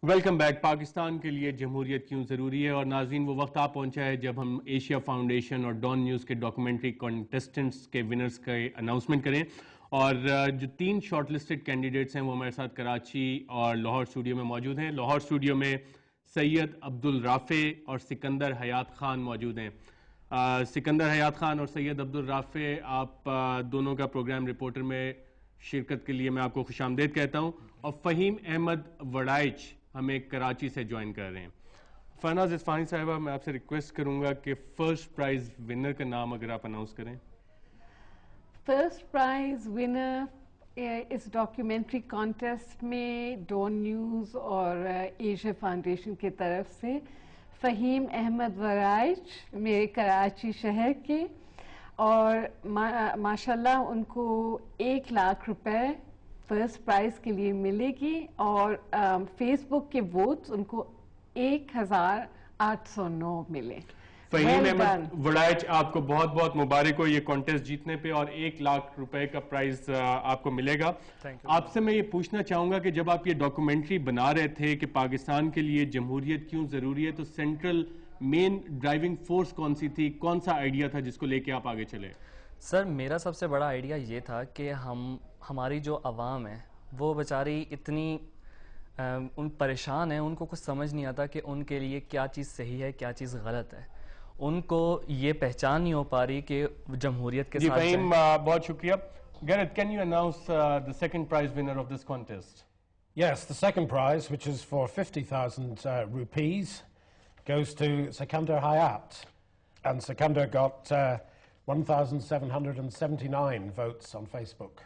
Welcome back. Pakistan کے لیے جمہوریت کیوں ضروری ہے؟ اور ناظرین، وہ وقت آ پہنچا ہے جب ہم ایشیا فاؤنڈیشن اور ڈان نیوز کے ڈاکومنٹری کانٹیسٹنٹس کے ونرز کا اناؤنسمنٹ کریں. اور جو 3 شارٹ لسٹڈ کینڈیڈیٹس ہیں وہ ہمارے ساتھ کراچی اور لاہور اسٹوڈیو میں موجود ہیں. لاہور اسٹوڈیو میں سید عبدالرافع اور سکندر حیات خان موجود ہیں. سکندر حیات خان اور سید عبدالرافع، آپ دونوں کا پروگرام رپورٹر میں شرکت کے لیے میں آپ کو خوش آمدید کہتا ہوں. اور فہیم احمد وڑائچ ہمیں کراچی سے جوائن کر رہے ہیں. فناز اصفہانی صاحبہ، میں آپ سے ریکویسٹ کروں گا کہ فرسٹ پرائز ونر کا نام اگر آپ اناؤنس کریں. فرسٹ پرائز ونر اس ڈاکیومنٹری کانٹیسٹ میں ڈان نیوز اور ایشیا فاؤنڈیشن کی طرف سے فہیم احمد وڑائچ، میرے کراچی شہر کے، اور ماشاءاللہ ان کو 1 لاکھ روپے فرسٹ پرائز کے لیے ملے گی، اور فیس بک کے ووٹس ان کو 1809 ملے. فہیم احمد وڑائچ، آپ کو بہت بہت مبارک ہو یہ کانٹیسٹ جیتنے پہ، اور 1 لاکھ روپے کا پرائز آپ کو ملے گا. آپ سے میں یہ پوچھنا چاہوں گا کہ جب آپ یہ ڈاکومنٹری بنا رہے تھے کہ پاکستان کے لیے جمہوریت کیوں ضروری ہے، تو سینٹرل مین ڈرائیونگ فورس کون سی تھی؟ کون سا آئیڈیا تھا جس کو لے کے آپ آگے چلے؟ سر، میرا سب سے بڑا آئیڈیا یہ تھا کہ ہماری جو عوام ہے وہ بیچاری اتنی ان پریشان ہیں، ان کو کچھ سمجھ نہیں آتا کہ ان کے لیے کیا چیز صحیح ہے کیا چیز غلط ہے. ان کو یہ پہچان نہیں ہو پا رہی کہ جمہوریت کے ساتھ فہیم، بہت شکریہ. Gareth, can you announce the second prize winner of this contest? Yes, the second prize, which is for 50,000 rupees, goes to Sikandar Hayat. And Sikandar got 1,779 votes on Facebook.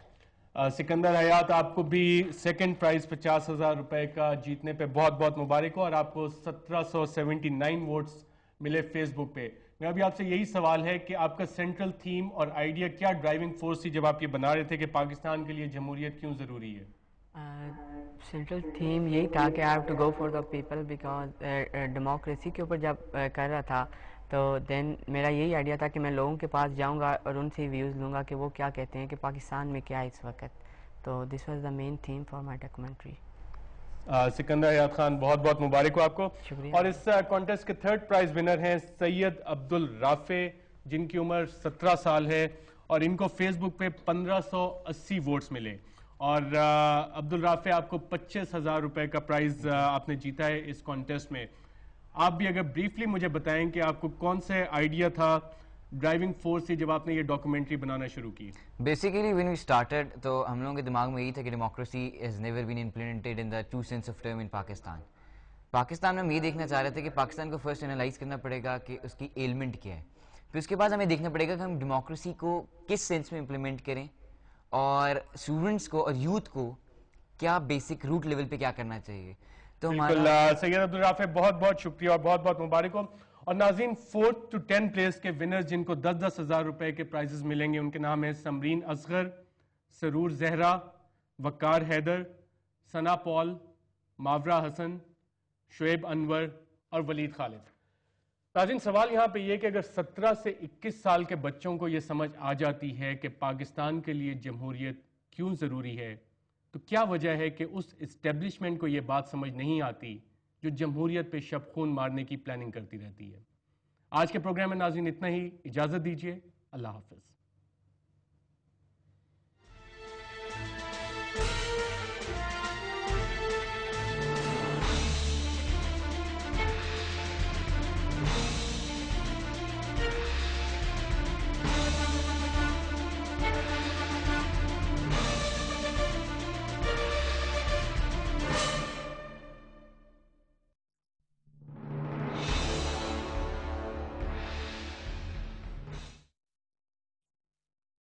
Sikandar حیات، آپ کو بھی سیکنڈ پرائز 50,000 روپے کا جیتنے پہ بہت بہت مبارک ہو، اور آپ کو 1779 ووٹس ملے فیس بک پہ. میں ابھی آپ سے یہی سوال ہے کہ آپ کا سینٹرل تھیم اور آئیڈیا کیا ڈرائیونگ فورس تھی جب آپ یہ بنا رہے تھے کہ پاکستان کے لیے جمہوریت کیوں ضروری ہے؟ سینٹرل تھیم یہی تھا کہ I have to go for the people, because democracy کے اوپر جب کر رہا تھا تو دین میرا یہی آئیڈیا تھا کہ میں لوگوں کے پاس جاؤں گا اور ان سے ویوز لوں گا کہ وہ کیا کہتے ہیں کہ پاکستان میں کیا ہے اس وقت. تو this was the main theme for my documentary. Sikandar Hayat Khan, بہت بہت مبارک ہو آپ کو. شکریہ. اور اس کانٹیسٹ کے تھرڈ پرائز ونر ہیں سید عبدالرافع، جن کی عمر 17 سال ہے، اور ان کو فیس بک پہ 1580 ووٹس ملے. اور عبدالرافع، آپ کو 25,000 روپے کا پرائز آپ نے جیتا ہے اس کانٹیسٹ میں. آپ بھی اگر بریفلی مجھے بتائیں کہ آپ کو کون سے آئیڈیا تھا، ڈرائیونگ فورس تھی جب آپ نے یہ ڈاکومنٹری بنانا شروع کی؟ بیسیکلی وین وی اسٹارٹڈ تو ہم لوگوں کے دماغ میں یہی تھا کہ democracy is never been implemented in the true sense of term ان پاکستان. پاکستان میں ہم یہ دیکھنا چاہ رہے تھے کہ پاکستان کو فرسٹ انالائز کرنا پڑے گا کہ اس کی ایلمنٹ کیا ہے، پھر اس کے بعد ہمیں دیکھنا پڑے گا کہ ہم ڈیموکریسی کو کس سینس میں امپلیمنٹ کریں، اور اسٹوڈنٹس کو اور یوتھ کو کیا بیسک روٹ لیول پہ کیا کرنا چاہیے. تو سید عبدالرافع، بہت بہت شکریہ اور بہت بہت مبارک ہو. اور ناظرین، 4th to 10th پلیس کے ونرز جن کو 10,000 روپے کے پرائزز ملیں گے، ان کے نام ہیں سمرین اصغر، سرور زہرا، وقار حیدر، ثنا پال، ماورا حسن، شعیب انور اور ولید خالد. ناظرین، سوال یہاں پہ یہ کہ اگر 17 سے 21 سال کے بچوں کو یہ سمجھ آ جاتی ہے کہ پاکستان کے لیے جمہوریت کیوں ضروری ہے، تو کیا وجہ ہے کہ اس اسٹیبلشمنٹ کو یہ بات سمجھ نہیں آتی جو جمہوریت پہ شب خون مارنے کی پلاننگ کرتی رہتی ہے؟ آج کے پروگرام میں ناظرین اتنا ہی. اجازت دیجیے. اللہ حافظ.